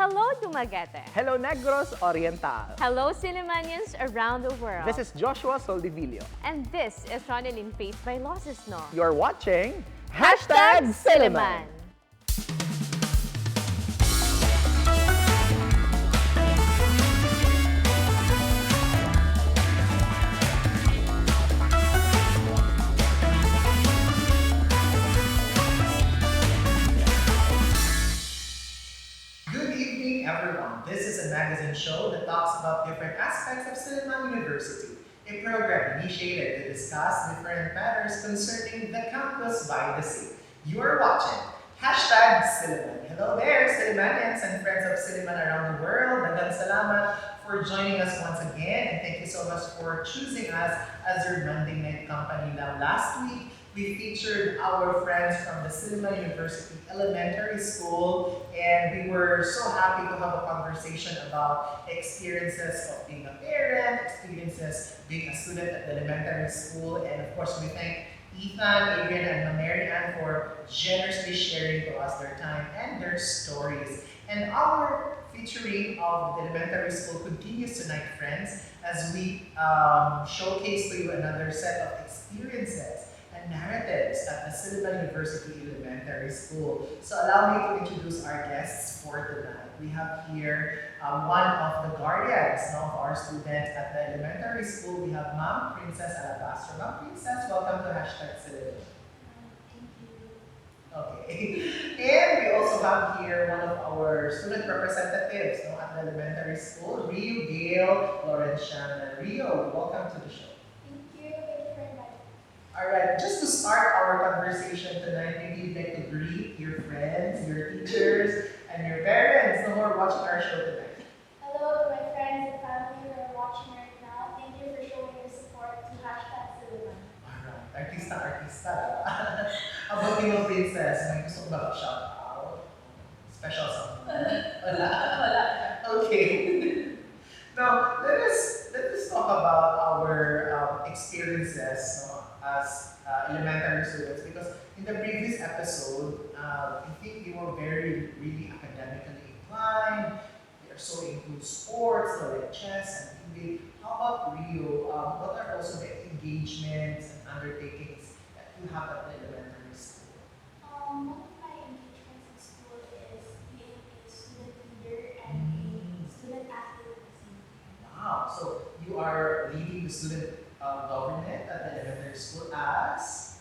Hello, Dumaguete. Hello, Negros Oriental. Hello, Sillimanians around the world. This is Joshua Soldivillo. And this is Ronelyn Vailoces-No. You're watching Silliman. Good evening, everyone. This is a magazine show that talks about different aspects of Silliman University, a program initiated to discuss different matters concerning the campus by the sea. You are watching #Silliman. Hello there, Sillimanians and friends of Silliman around the world. Daghang salamat for joining us once again, and thank you so much for choosing us as your Monday night company. Now, last week, we featured our friends from the Silliman University Elementary School, and we were so happy to have a conversation about experiences of being a parent, experiences being a student at the elementary school, and of course, we thank Ethan, Adrian, and Mary Ann for generously sharing to us their time and their stories. And our featuring of the elementary school continues tonight, friends, as we showcase to you another set of experiences and narratives at the Silliman University Elementary School. So allow me to introduce our guests for tonight. We have here one of the guardians of our students at the elementary school. We have Ma'am Princess Alabastro. Ma'am Princess, welcome to #Silliman. Thank you. Okay. And we also have here one of our student representatives at the elementary school, Rio, Gayle, Laurenciana. Rio, welcome to the show. Thank you. Thank you very much. Alright, just to start our conversation tonight, maybe you'd like to greet your friends, your teachers, and your parents who are watching our show tonight. Hello to my friends and family who are watching right now. Thank you for showing your support to #Silliman. Alright, artista. How about you, Princess? May gusto ko ba shout out? Special song? Wala. Okay. Now, let us talk about our experiences as elementary students, because in the previous episode, I think you were really academically inclined. You're so into sports, like chess and debate. How about Rio? What are also the engagements and undertakings that you have at the elementary school? One of my engagements in school is being a student leader and a student athlete at the same time. Wow, so you are leading the student government at the elementary school as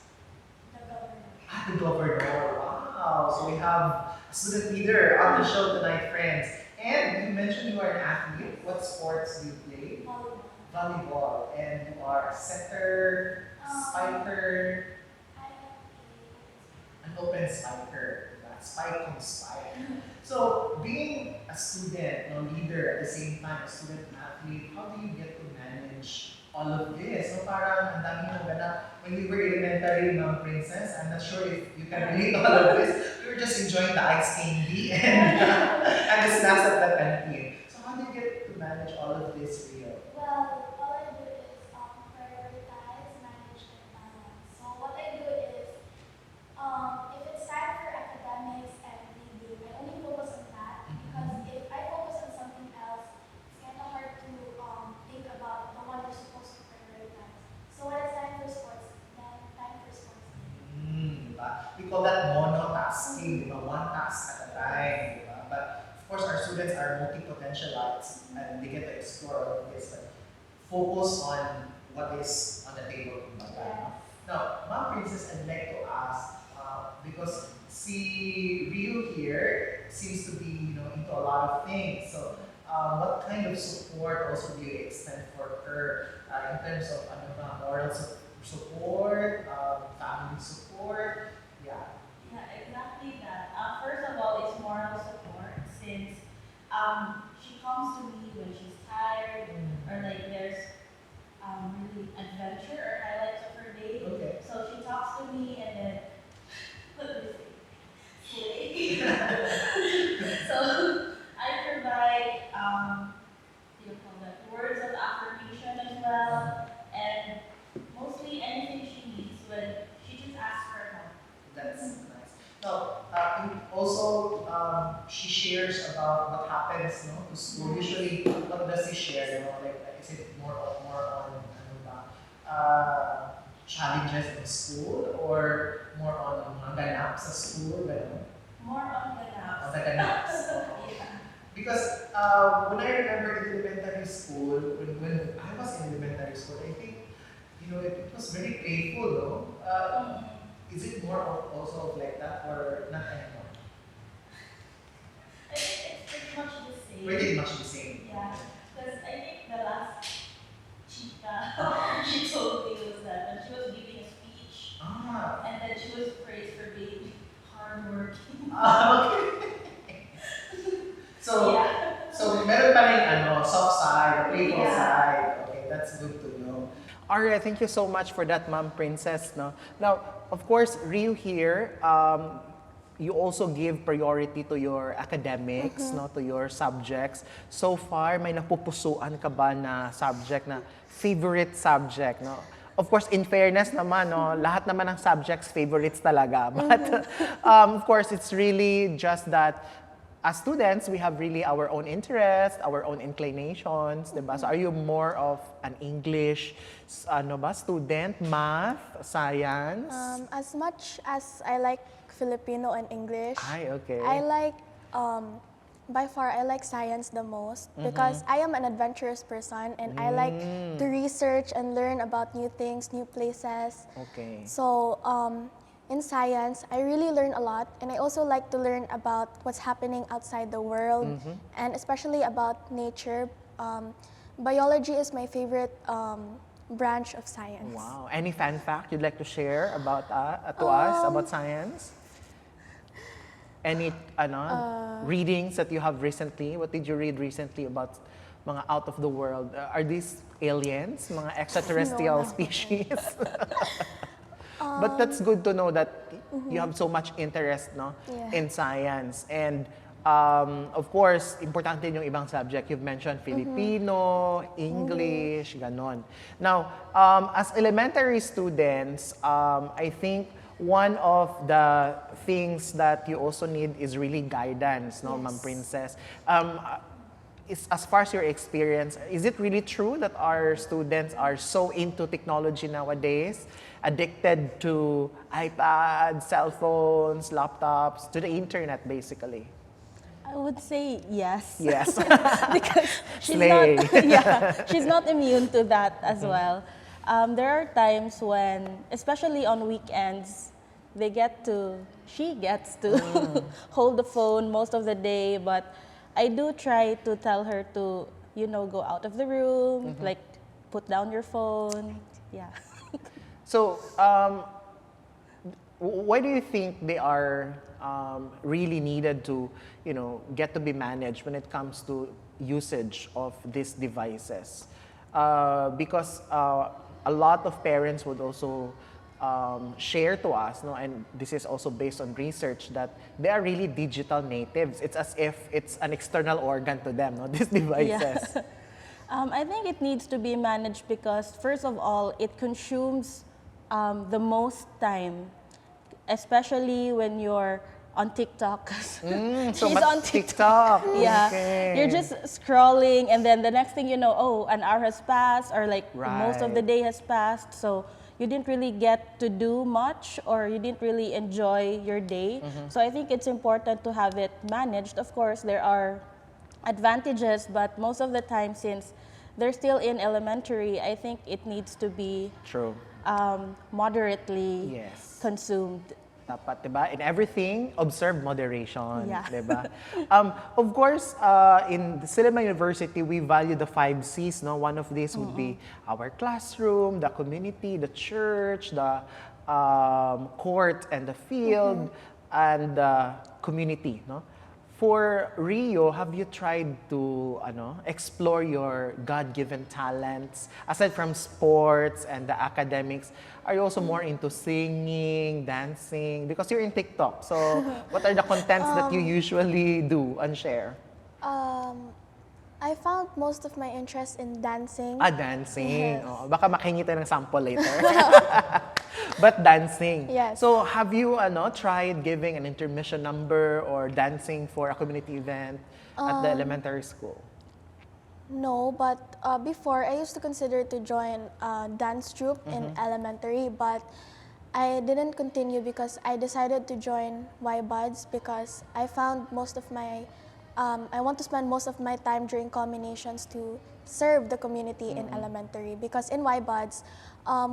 The governor. the governor. Wow, so we have a student leader on the show tonight, friends. And you mentioned you are an athlete. What sports do you play? Volleyball. Volleyball. And you are a setter, spiker, I an open spiker. Spike on spike. So, being a student, leader, at the same time, a student athlete, how do you get to manage all of this? So parang ang dami mo ganap. When we were elementary, Ma'am Princess, I'm not sure if you can relate all of this. We were just enjoying the ice candy and the snacks at the canteen. So how do you get to manage all of this, Rio? Well, all I do is prioritize, manage, and balance. So what I do is, if it's time for academics and reading, I only focus on that, because if I focus on something else, it's kind of hard to think about the one you're supposed to prioritize. So when it's time for sports, then time for sports. Diba? We call that monotasking, one task at a time. Diba? But of course, our students are multi-potentialites and they get to explore all of this. But focus on what is on the table. Yeah. Now, Ma'am Princess, I'd like to ask, because see Rio here seems to be into a lot of things. So, what kind of support also do you extend for her in terms of moral support, family support? Yeah. Yeah, exactly that. First of all, it's moral support, since she comes to me when she's tired or like there's really adventure or highlights of her day. Okay. So she talks to me and then slay. So I provide what do you call that, words of affirmation as well, and mostly anything she needs when she just asks for help. That's nice. No, also, she shares about what happens, no, to school. Usually, what does she share? You know, like, is it more on ano ba, challenges in school or more on mga ganap sa school? Ganun? More on the naps. On the ganaps. Yeah. Because when I remember in elementary school, when I was in elementary school, I think, it was very playful, no? Is it more also of like that or not anymore? I think it's pretty much the same. Pretty much the same. Yeah, because I think the last chica she told me was that when she was giving a speech, and then she was praised for being hardworking. Okay. So, Yeah. so meron pa rin soft side, playful Yeah. side. Okay, that's good to know. Aria, thank you so much for that, Ma'am Princess. No? Now, of course, Rio here, you also give priority to your academics, no, to your subjects. So far, may napupusuan ka ba na subject na favorite subject, no? Of course, in fairness naman, no, lahat naman ng subjects favorites talaga. But of course, it's really just that as students, we have really our own interests, our own inclinations, diba? So are you more of an English student, math, science? As much as I like Filipino and English, Ay, okay. I like, by far, I like science the most because I am an adventurous person and I like to research and learn about new things, new places. Okay. So, in science, I really learn a lot, and I also like to learn about what's happening outside the world, and especially about nature. Biology is my favorite branch of science. Wow. Any fun fact you'd like to share about to us about science? Any readings that you have recently? What did you read recently about mga out of the world? Are these aliens, mga extraterrestrial No. species? But that's good to know that you have so much interest, no, Yeah. in science. And of course, importante yung ibang subject. You've mentioned Filipino, English, ganon. Now, as elementary students, I think one of the things that you also need is really guidance, no, Ma'am Princess. As far as your experience, is it really true that our students are so into technology nowadays, addicted to iPads, cell phones, laptops, to the internet, basically? I would say yes. Yes. Because she's Slay. not, she's not immune to that as well. There are times when, especially on weekends, she gets to hold the phone most of the day, but I do try to tell her to, go out of the room, like put down your phone. Yeah. So, why do you think they are really needed to, get to be managed when it comes to usage of these devices? Because a lot of parents would also share to us, no, and this is also based on research, that they are really digital natives. It's as if it's an external organ to them, no, these devices. Yeah. I think it needs to be managed because, first of all, it consumes the most time, especially when you're on TikTok. So She's much on TikTok. Yeah, Okay. you're just scrolling, and then the next thing you know, an hour has passed, or like most of the Right. day has passed. So you didn't really get to do much, or you didn't really enjoy your day. So I think it's important to have it managed. Of course, there are advantages, but most of the time, since they're still in elementary, I think it needs to be True. moderately Yes. consumed. Dapat, diba? In everything, observe moderation. Yeah. Diba? Of course, in the Silliman University, we value the 5 C's. No? One of these would be our classroom, the community, the church, the court and the field, and the community. No? For Rio, have you tried to explore your God-given talents? Aside from sports and the academics, are you also more into singing, dancing? Because you're in TikTok, so what are the contents that you usually do and share? I found most of my interest in dancing. Dancing. Yes. Oh, baka makingi tayo ng sample later. But dancing. Yes. So have you tried giving an intermission number or dancing for a community event at the elementary school? No, but before I used to consider to join a dance troupe in elementary, but I didn't continue because I decided to join YBuds because I found most of my I want to spend most of my time during combinations to serve the community in elementary because in YBuds,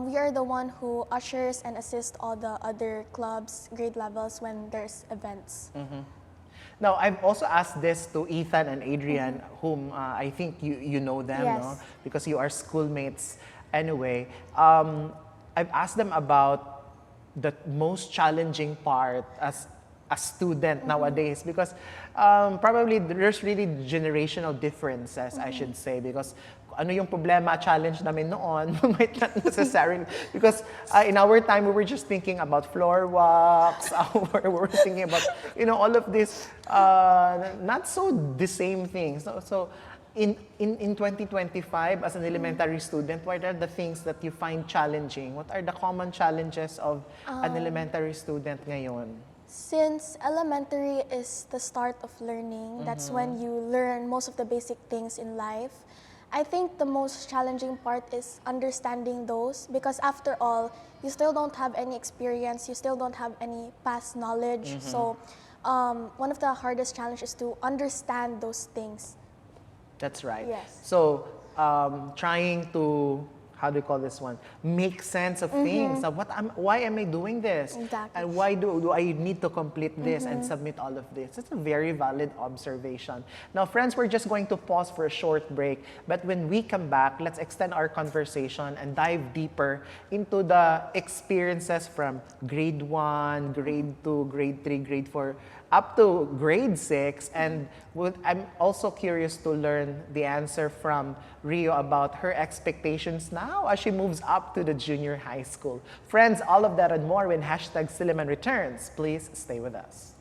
we are the one who ushers and assists all the other clubs, grade levels when there's events. Now, I've also asked this to Ethan and Adrian, whom I think you know them, Yes. no? Because you are schoolmates anyway. I've asked them about the most challenging part as a student nowadays because probably there's really generational differences, I should say, because ano yung problema, challenge namin noon, might not necessarily, because in our time, we were just thinking about floor walks, we were thinking about, all of this, not so the same things. So in 2025, as an elementary student, what are the things that you find challenging? What are the common challenges of an elementary student ngayon? Since elementary is the start of learning, that's when you learn most of the basic things in life. I think the most challenging part is understanding those because after all, you still don't have any experience, you still don't have any past knowledge. So one of the hardest challenges is to understand those things. That's right. Yes. So trying to, how do you call this one? Make sense of things. Of why am I doing this? Exactly. And why do I need to complete this and submit all of this? It's a very valid observation. Now, friends, we're just going to pause for a short break. But when we come back, let's extend our conversation and dive deeper into the experiences from grade 1, grade 2, grade 3, grade 4, up to grade 6. And I'm also curious to learn the answer from Rio about her expectations now as she moves up to the junior high school. Friends, all of that and more when #Silliman returns. Please stay with us.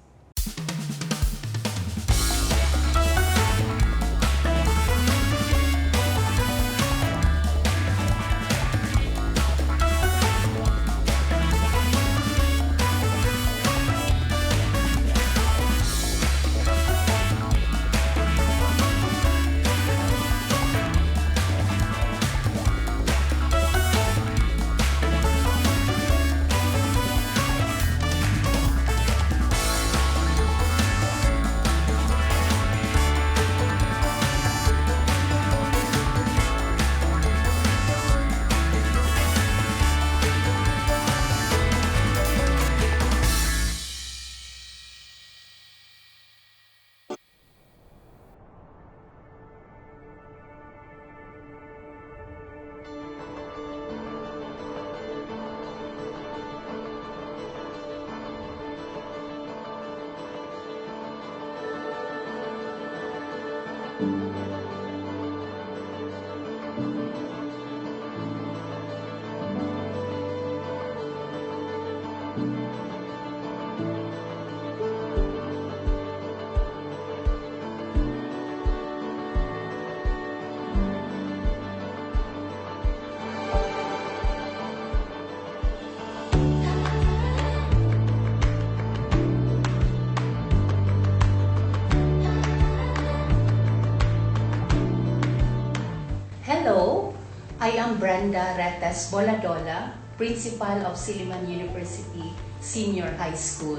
Hello, I am Brenda Retes Boladola, Principal of Silliman University Senior High School.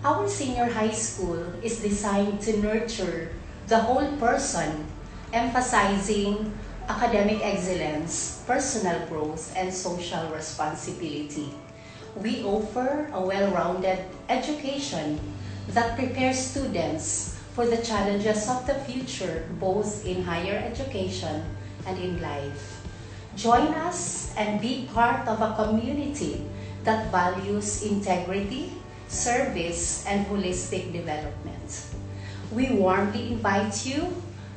Our senior high school is designed to nurture the whole person, emphasizing academic excellence, personal growth, and social responsibility. We offer a well-rounded education that prepares students for the challenges of the future, both in higher education and in life. Join us and be part of a community that values integrity, service, and holistic development. We warmly invite you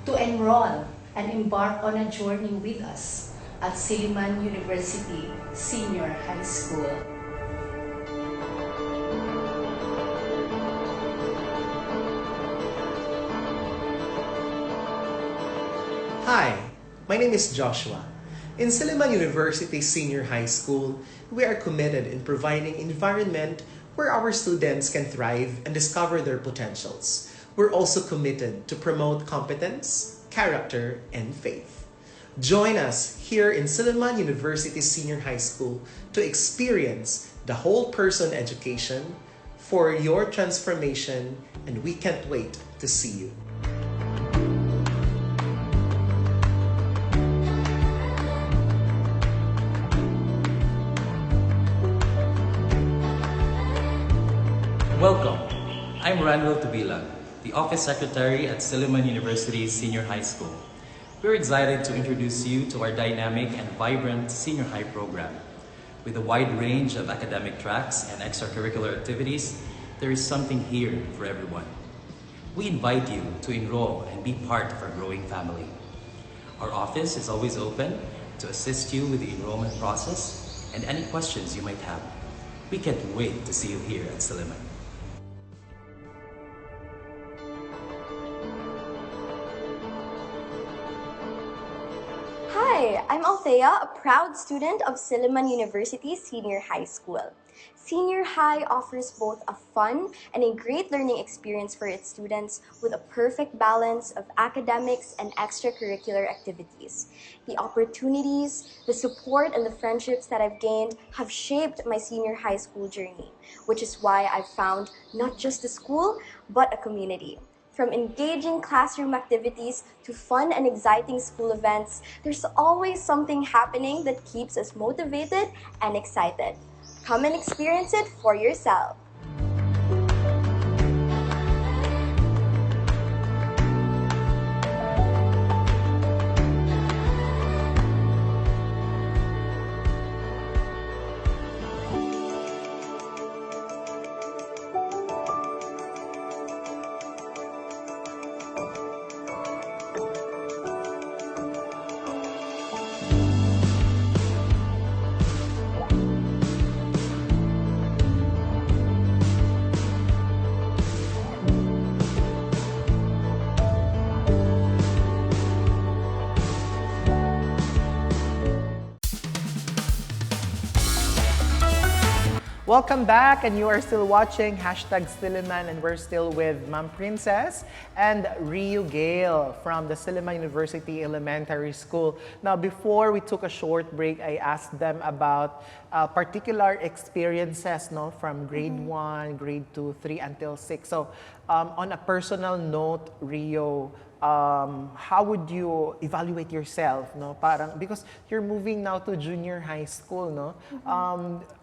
to enroll and embark on a journey with us at Silliman University Senior High School. Hi, my name is Joshua. In Silliman University Senior High School, we are committed in providing an environment where our students can thrive and discover their potentials. We're also committed to promote competence, character, and faith. Join us here in Silliman University Senior High School to experience the whole person education for your transformation, and we can't wait to see you. Welcome. I'm Ranwell Tubila, the Office Secretary at Silliman University Senior High School. We're excited to introduce you to our dynamic and vibrant senior high program. With a wide range of academic tracks and extracurricular activities, there is something here for everyone. We invite you to enroll and be part of our growing family. Our office is always open to assist you with the enrollment process and any questions you might have. We can't wait to see you here at Silliman. Hi, I'm Althea, a proud student of Silliman University Senior High School. Senior High offers both a fun and a great learning experience for its students with a perfect balance of academics and extracurricular activities. The opportunities, the support, and the friendships that I've gained have shaped my senior high school journey, which is why I've found not just a school, but a community. From engaging classroom activities to fun and exciting school events, there's always something happening that keeps us motivated and excited. Come and experience it for yourself. Welcome back, and you are still watching #Silliman, and we're still with Ma'am Princess and Gayle from the Silliman University Elementary School. Now, before we took a short break, I asked them about particular experiences, no, from grade 1, grade 2, 3, until 6. So, on a personal note, Rio, how would you evaluate yourself, no? Parang because you're moving now to junior high school, no?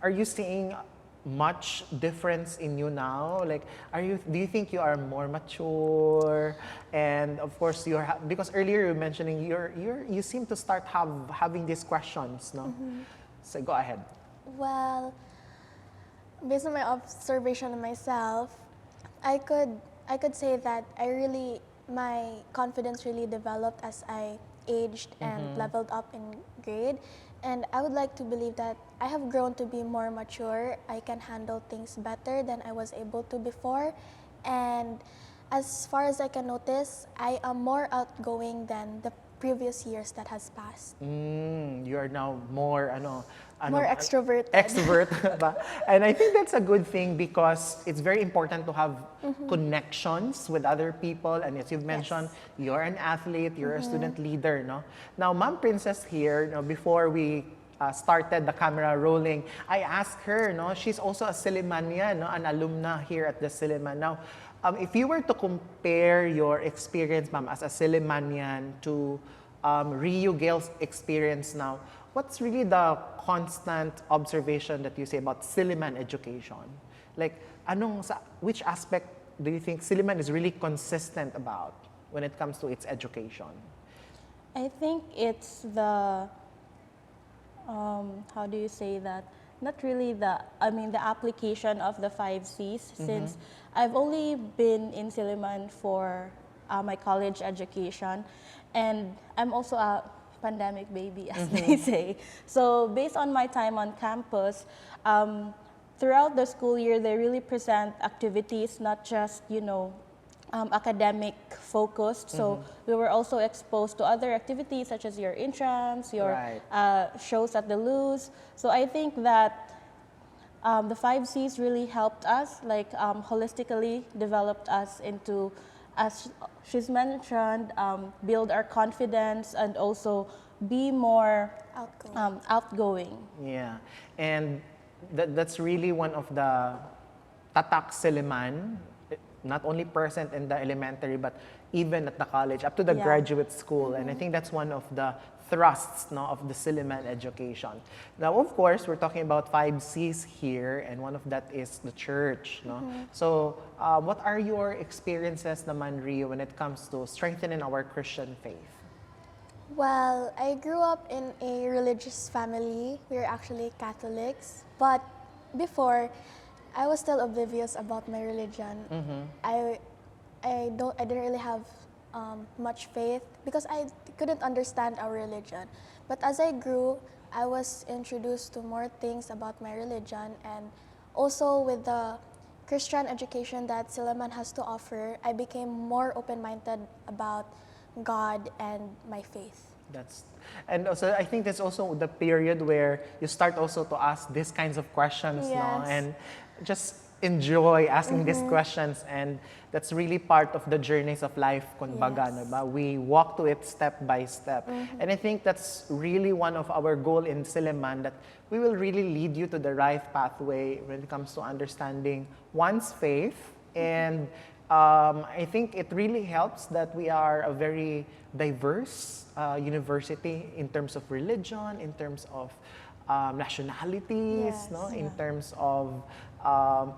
Are you seeing much difference in you now? Like, do you think you are more mature? And of course, because earlier you were mentioning you seem to start having these questions, no? So go ahead. Well, based on my observation of myself, I could say that my confidence really developed as I aged and leveled up in grade. And I would like to believe that I have grown to be more mature. I can handle things better than I was able to before. And as far as I can notice, I am more outgoing than the previous years that has passed. You are now more more extroverted. Extrovert. Ba? And I think that's a good thing because it's very important to have connections with other people. And as you've mentioned, you're an athlete, you're a student leader, no? Now, Ma'am Princess here, before we started the camera rolling, I asked her, no, she's also a Sillimanian, no, an alumna here at the Silliman. Now, if you were to compare your experience, ma'am, as a Sillimanian to Gayle's experience now, what's really the constant observation that you say about Silliman education? Like, which aspect do you think Silliman is really consistent about when it comes to its education? I think it's the, how do you say that? Not really the application of the 5 C's, since I've only been in Silliman for my college education, and I'm also a pandemic baby, as they say. So based on my time on campus, throughout the school year, they really present activities, not just, academic focused. So we were also exposed to other activities such as your intrams, your shows at the Luz. So I think that the 5Cs really helped us, like holistically developed us into, as she's mentioned, build our confidence and also be more outgoing. Yeah, and that's really one of the tatak Silliman, not only present in the elementary but even at the college, up to the graduate school. And I think that's one of the thrusts, no, of the Silliman education. Now, of course, we're talking about 5Cs here, and one of that is the church. No? So, what are your experiences naman, Rio, when it comes to strengthening our Christian faith? Well, I grew up in a religious family. We're actually Catholics. But before, I was still oblivious about my religion. I didn't really have much faith because I couldn't understand our religion. But as I grew, I was introduced to more things about my religion, and also with the Christian education that Silliman has to offer, I became more open-minded about God and my faith. And also I think that's also the period where you start also to ask these kinds of questions, no? And just enjoy asking these questions, and that's really part of the journeys of life, kumbaga, no ba? We walk to it step by step. And I think that's really one of our goal in Silliman, that we will really lead you to the right pathway when it comes to understanding one's faith. And I think it really helps that we are a very diverse university in terms of religion, in terms of nationalities, no? In terms of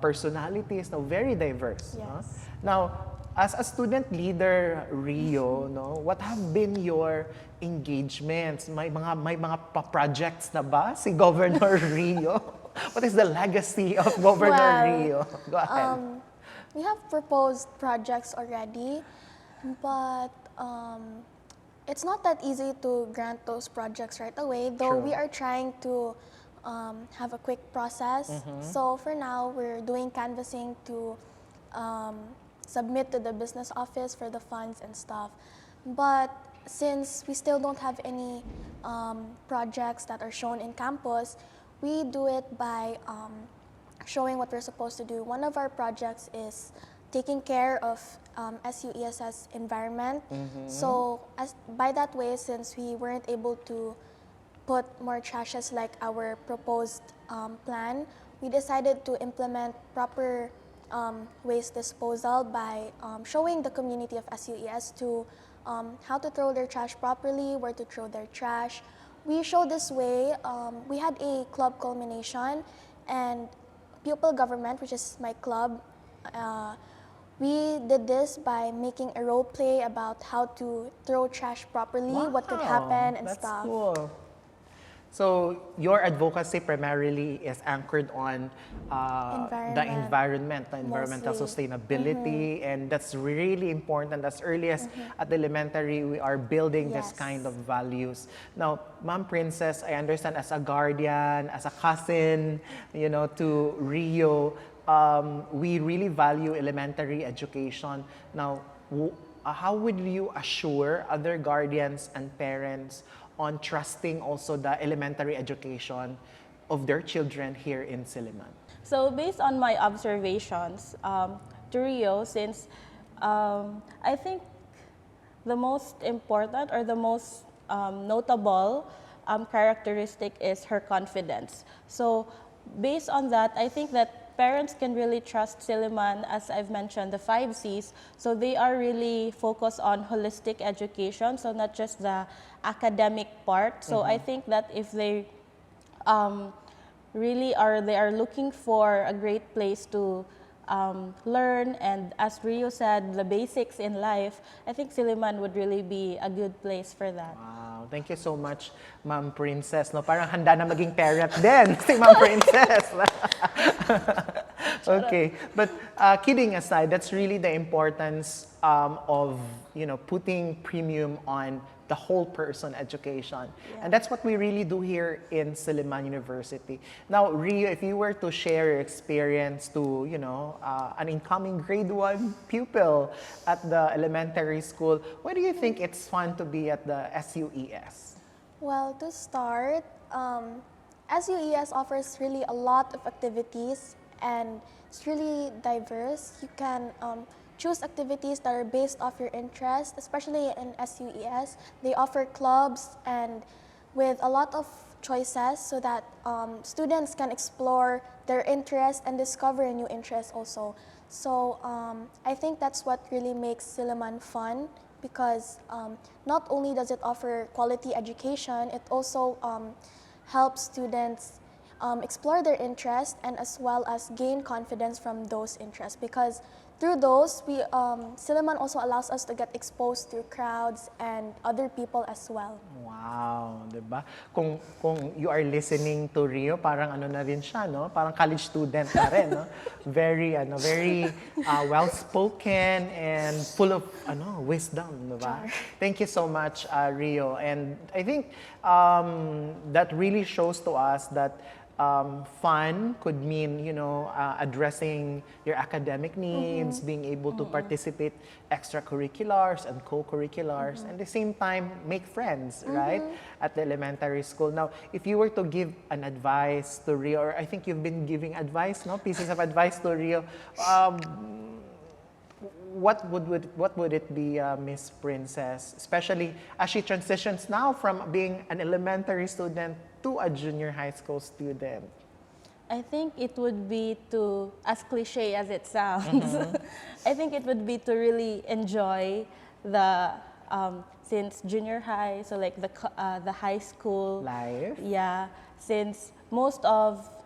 personalities, no? Very diverse. No? Now, as a student leader, Rio, no? What have been your engagements? May mga projects na ba si Governor Rio? What is the legacy of Governor Rio? Go ahead. We have proposed projects already, but it's not that easy to grant those projects right away, though we are trying to have a quick process. So for now, we're doing canvassing to submit to the business office for the funds and stuff. But since we still don't have any projects that are shown in campus, we do it by showing what we're supposed to do. One of our projects is taking care of SUES environment. So by that way, since we weren't able to put more trashes like our proposed plan, we decided to implement proper waste disposal by showing the community of SUES to how to throw their trash properly, where to throw their trash. We showed this way. We had a club culmination, and Pupil Government, which is my club, we did this by making a role play about how to throw trash properly, what could happen, and that's stuff. Cool. So your advocacy primarily is anchored on the environment, the environmental sustainability, and that's really important. As early as at elementary, we are building this kind of values. Now, Ma'am Princess, I understand as a guardian, as a cousin, you know, to Rio, we really value elementary education. Now, how would you assure other guardians and parents on trusting also the elementary education of their children here in Silliman? So based on my observations to Rio, since I think the most important or the most notable characteristic is her confidence. So based on that, I think that parents can really trust Silliman, as I've mentioned, the 5 Cs. So they are really focused on holistic education, so not just the academic part. So I think that if they really are looking for a great place to learn, and as Rio said, the basics in life, I think Silliman would really be a good place for that. Wow, thank you so much, Ma'am Princess. No, parang handa na maging parent din si Ma'am Princess. Okay, but kidding aside, that's really the importance of, you know, putting premium on the whole person education. And that's what we really do here in Silliman University. Now, Rio, if you were to share your experience to, an incoming grade 1 pupil at the elementary school, why do you think it's fun to be at the SUES? Well, to start, SUES offers really a lot of activities and it's really diverse. You can choose activities that are based off your interest, especially in SUES. They offer clubs and with a lot of choices so that students can explore their interests and discover a new interest also. So I think that's what really makes Silliman fun because not only does it offer quality education, it also helps students explore their interests and as well as gain confidence from those interests because through those, Silliman also allows us to get exposed to crowds and other people as well. Wow, 'di ba? Kung you are listening to Rio, parang ano na rin siya, no? Parang college student na rin, no? Very well-spoken and full of wisdom, 'di ba? Thank you so much, Rio. And I think that really shows to us that fun could mean, addressing your academic needs, being able to participate extracurriculars and co-curriculars, and at the same time, make friends, right? At the elementary school. Now, if you were to give an advice to Rio, or I think you've been giving advice, no? Pieces of advice to Rio, what would it be, Miss Princess, especially as she transitions now from being an elementary student to a junior high school student? I think it would be to, as cliche as it sounds, I think it would be to really enjoy the, since junior high, so like the high school life. Yeah, since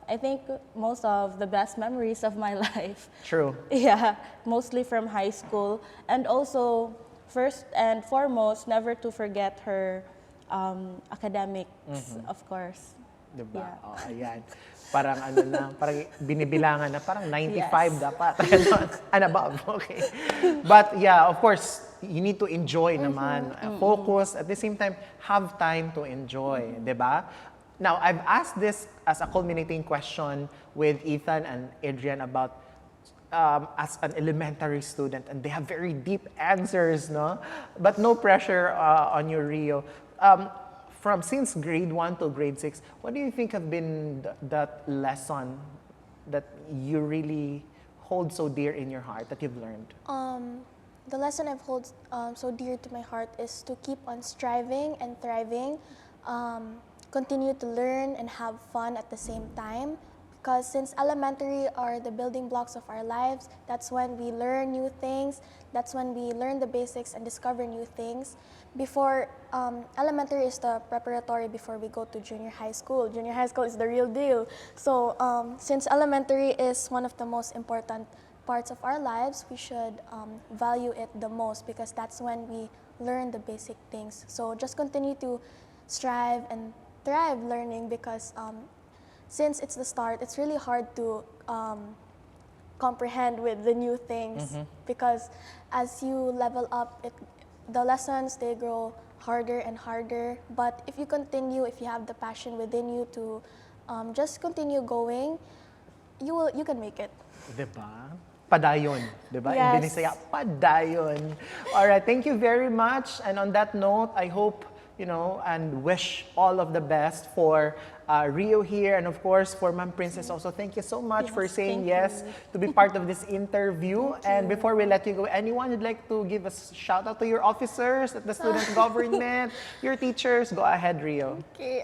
I think most of the best memories of my life. True. Yeah, mostly from high school. And also, first and foremost, never to forget her academics, of course. Diba? Yeah. Oh, ayan. Parang parang binibilangan na parang 95 dapat. And above, okay. But yeah, of course, you need to enjoy naman. Focus, at the same time, have time to enjoy, diba? Now, I've asked this as a culminating question with Ethan and Adrian about as an elementary student, and they have very deep answers, no? But no pressure on you, Rio. Since grade 1 to grade 6, what do you think have been that lesson that you really hold so dear in your heart that you've learned? The lesson I've hold so dear to my heart is to keep on striving and thriving, continue to learn and have fun at the same time. Because since elementary are the building blocks of our lives, that's when we learn new things, that's when we learn the basics and discover new things. Before, elementary is the preparatory before we go to junior high school. Junior high school is the real deal. So since elementary is one of the most important parts of our lives, we should value it the most because that's when we learn the basic things. So just continue to strive and thrive learning because since it's the start, it's really hard to comprehend with the new things because as you level up, the lessons, they grow harder and harder. But if you continue, if you have the passion within you to just continue going, you can make it. Diba? Padayon, diba? Yes. In Binisaya, padayon. All right, thank you very much. And on that note, I hope, and wish all of the best for Rio here, and of course for Ma'am Princess also. Thank you so much for saying yes to be part of this interview. And before we let you go, anyone would like to give a shout out to your officers at the student government, your teachers? Go ahead, Rio. Okay,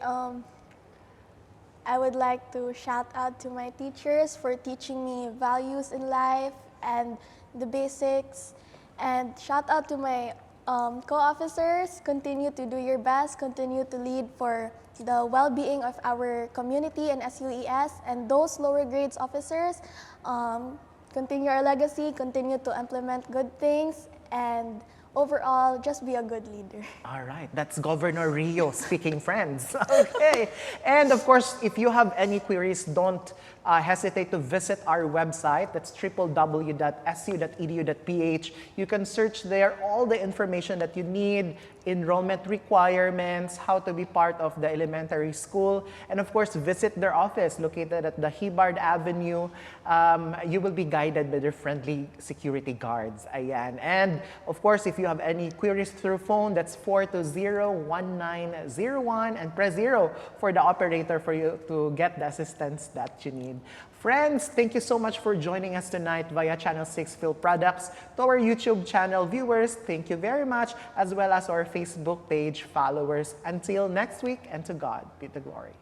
I would like to shout out to my teachers for teaching me values in life and the basics. And shout out to my co-officers. Continue to do your best, continue to lead for the well-being of our community and SUES. And those lower grades officers, continue our legacy, continue to implement good things, and overall, just be a good leader. All right, that's Governor Rio speaking, friends. Okay, and of course, if you have any queries, don't hesitate to visit our website. That's www.su.edu.ph. You can search there all the information that you need, enrollment requirements, how to be part of the elementary school, and of course, visit their office located at the Hibard Avenue. You will be guided by their friendly security guards. Ayan. And of course, if you have any queries through phone, that's 420-1901 and press 0 for the operator for you to get the assistance that you need. Friends, thank you so much for joining us tonight via Channel 6 Phil Products. To our YouTube channel viewers, thank you very much, as well as our Facebook page followers. Until next week, and to God be the glory.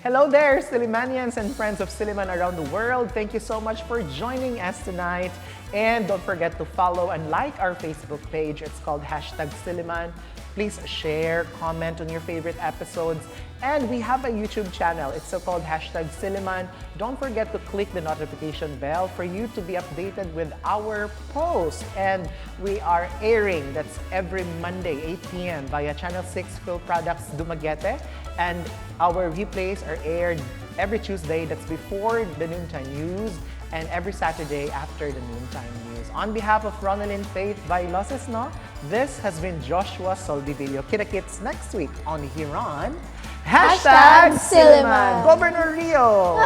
Hello there, Sillimanians and friends of Silliman around the world. Thank you so much for joining us tonight. And don't forget to follow and like our Facebook page. It's called #Silliman. Please share, comment on your favorite episodes. And we have a YouTube channel. It's so called #Silliman. Don't forget to click the notification bell for you to be updated with our posts. And we are airing, that's every Monday, 8 p.m. via Channel 6 Phil Products Dumaguete. And our replays are aired every Tuesday, that's before the noontime news, and every Saturday after the noontime news. On behalf of Ronelyn, Faith, Vailoces-No, this has been Joshua Soldivillo. Kita-kits next week on Hiran. #Silliman. Governor Rio.